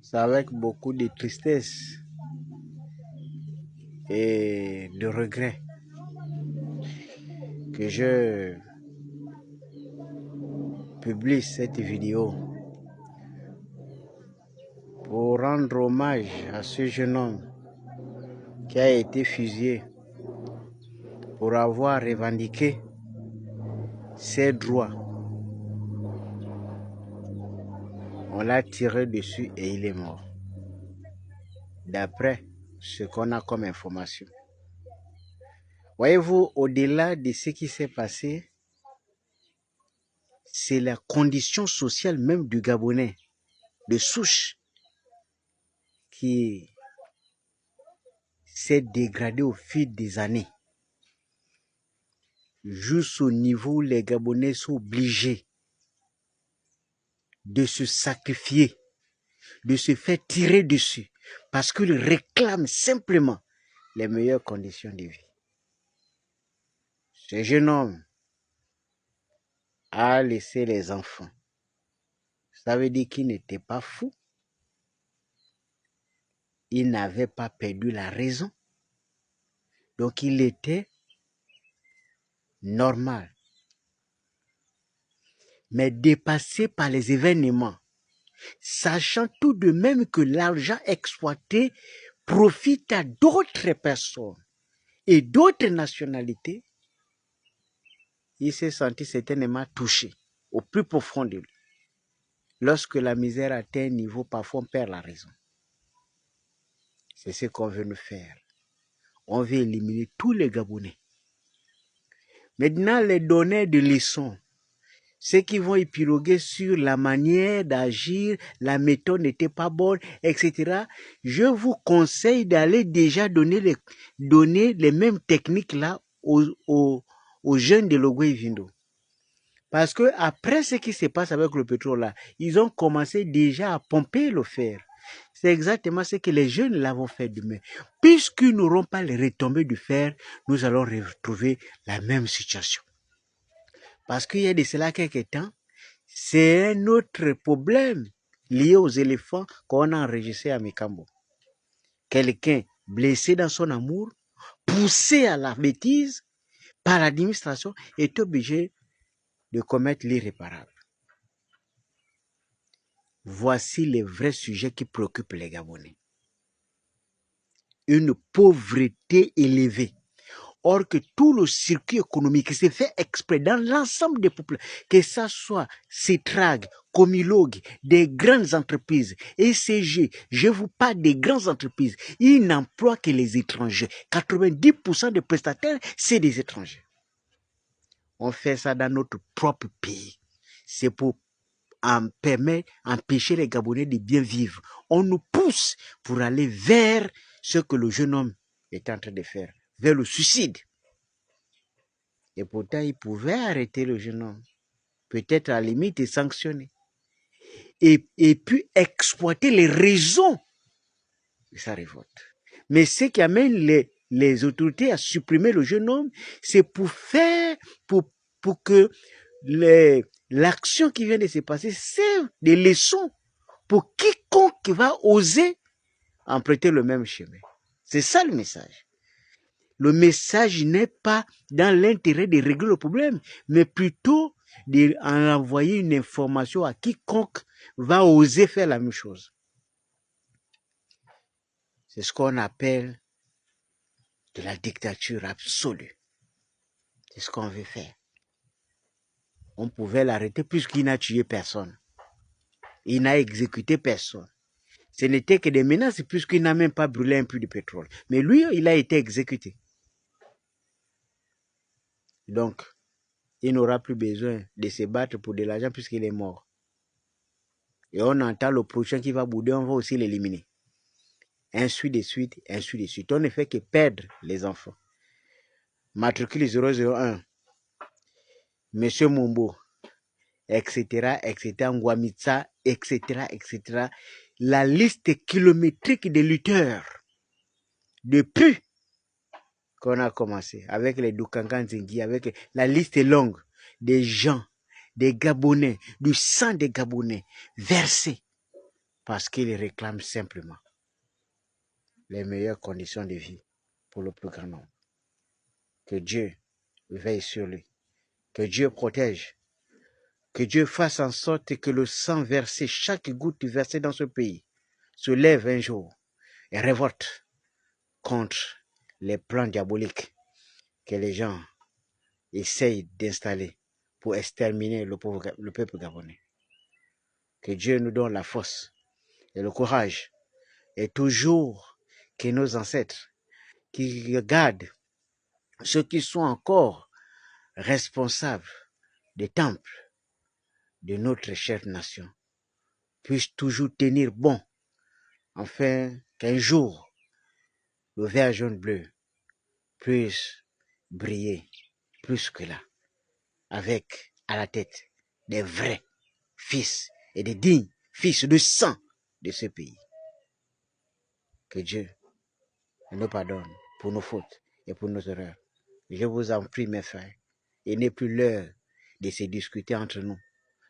C'est avec beaucoup de tristesse et de regret que je publie cette vidéo pour rendre hommage à ce jeune homme qui a été fusillé pour avoir revendiqué ses droits. On l'a tiré dessus et il est mort. D'après ce qu'on a comme information. Voyez-vous, au-delà de ce qui s'est passé, c'est la condition sociale même du Gabonais, de souche, qui s'est dégradée au fil des années. Jusqu'au niveau où les Gabonais sont obligés de se sacrifier, de se faire tirer dessus, parce qu'ils réclament simplement les meilleures conditions de vie. Ce jeune homme a laissé les enfants. Ça veut dire qu'il n'était pas fou. Il n'avait pas perdu la raison. Donc il était normal. Mais dépassé par les événements, sachant tout de même que l'argent exploité profite à d'autres personnes et d'autres nationalités, il s'est senti certainement touché au plus profond de lui. Lorsque la misère atteint un niveau, parfois on perd la raison. C'est ce qu'on veut nous faire. On veut éliminer tous les Gabonais. Maintenant, les donneurs de leçons, ceux qui vont épiloguer sur la manière d'agir, la méthode n'était pas bonne, etc. Je vous conseille d'aller déjà donner les mêmes techniques là aux jeunes de Logoué-Vindo. Parce que après ce qui se passe avec le pétrole là, ils ont commencé déjà à pomper le fer. C'est exactement ce que les jeunes là vont faire demain. Puisqu'ils n'auront pas les retombées du fer, nous allons retrouver la même situation. Parce qu'il y a de cela quelques temps, c'est un autre problème lié aux éléphants qu'on a enregistré à Mikambo. Quelqu'un blessé dans son amour, poussé à la bêtise par l'administration, est obligé de commettre l'irréparable. Voici les vrais sujets qui préoccupent les Gabonais. Une pauvreté élevée. Or que tout le circuit économique s'est fait exprès dans l'ensemble des peuples, que ce soit Cetrag, Comilog, des grandes entreprises, ECG, je vous parle des grandes entreprises, ils n'emploient que les étrangers. 90% des prestataires, c'est des étrangers. On fait ça dans notre propre pays. C'est pour empêcher les Gabonais de bien vivre. On nous pousse pour aller vers ce que le jeune homme est en train de faire, vers le suicide. Et pourtant, il pouvait arrêter le jeune homme, peut-être à la limite et sanctionner. Et puis exploiter les raisons de sa révolte. Mais ce qui amène les autorités à supprimer le jeune homme, c'est pour que l'action qui vient de se passer serve des leçons pour quiconque va oser emprunter le même chemin. C'est ça le message. Le message n'est pas dans l'intérêt de régler le problème, mais plutôt d'envoyer une information à quiconque va oser faire la même chose. C'est ce qu'on appelle de la dictature absolue. C'est ce qu'on veut faire. On pouvait l'arrêter puisqu'il n'a tué personne. Il n'a exécuté personne. Ce n'était que des menaces puisqu'il n'a même pas brûlé un puits de pétrole. Mais lui, il a été exécuté. Donc, il n'aura plus besoin de se battre pour de l'argent puisqu'il est mort. Et on entend le prochain qui va bouder, on va aussi l'éliminer. Ainsi de suite, ainsi de suite. On ne fait que perdre les enfants. Matricule 001, Monsieur Mumbo, etc., etc., Ngwamitsa, etc., etc. La liste kilométrique des lutteurs, depuis qu'on a commencé, avec les Doukangan Zengi, avec la liste est longue, des gens, des Gabonais, du sang des Gabonais versé parce qu'ils réclament simplement les meilleures conditions de vie pour le plus grand nombre. Que Dieu veille sur lui, que Dieu protège, que Dieu fasse en sorte que le sang versé, chaque goutte versée dans ce pays, se lève un jour et révolte contre les plans diaboliques que les gens essayent d'installer pour exterminer le peuple gabonais. Que Dieu nous donne la force et le courage, et toujours que nos ancêtres qui regardent ceux qui sont encore responsables des temples de notre chère nation puissent toujours tenir bon, afin qu'un jour le vert jaune bleu puisse briller plus que là, avec à la tête des vrais fils et des dignes fils de sang de ce pays. Que Dieu nous pardonne pour nos fautes et pour nos erreurs. Je vous en prie, mes frères, il n'est plus l'heure de se discuter entre nous.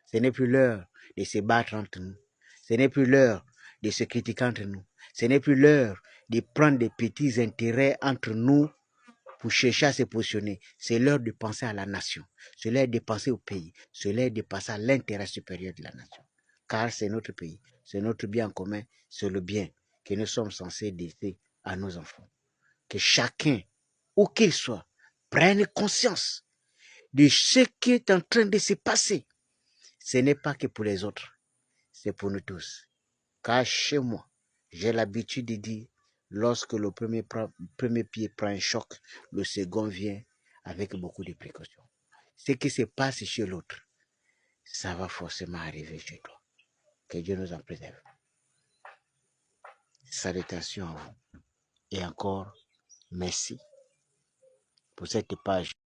Ce n'est plus l'heure de se battre entre nous. Ce n'est plus l'heure de se critiquer entre nous. Ce n'est plus l'heure de prendre des petits intérêts entre nous pour chercher à se positionner. C'est l'heure de penser à la nation. C'est l'heure de penser au pays. C'est l'heure de penser à l'intérêt supérieur de la nation. Car c'est notre pays, c'est notre bien commun, c'est le bien que nous sommes censés laisser à nos enfants. Que chacun, où qu'il soit, prenne conscience de ce qui est en train de se passer. Ce n'est pas que pour les autres, c'est pour nous tous. Car chez moi, j'ai l'habitude de dire, lorsque le premier pied prend un choc, le second vient avec beaucoup de précautions. Ce qui se passe chez l'autre, ça va forcément arriver chez toi. Que Dieu nous en préserve. Salutations à vous. Et encore, merci pour cette page.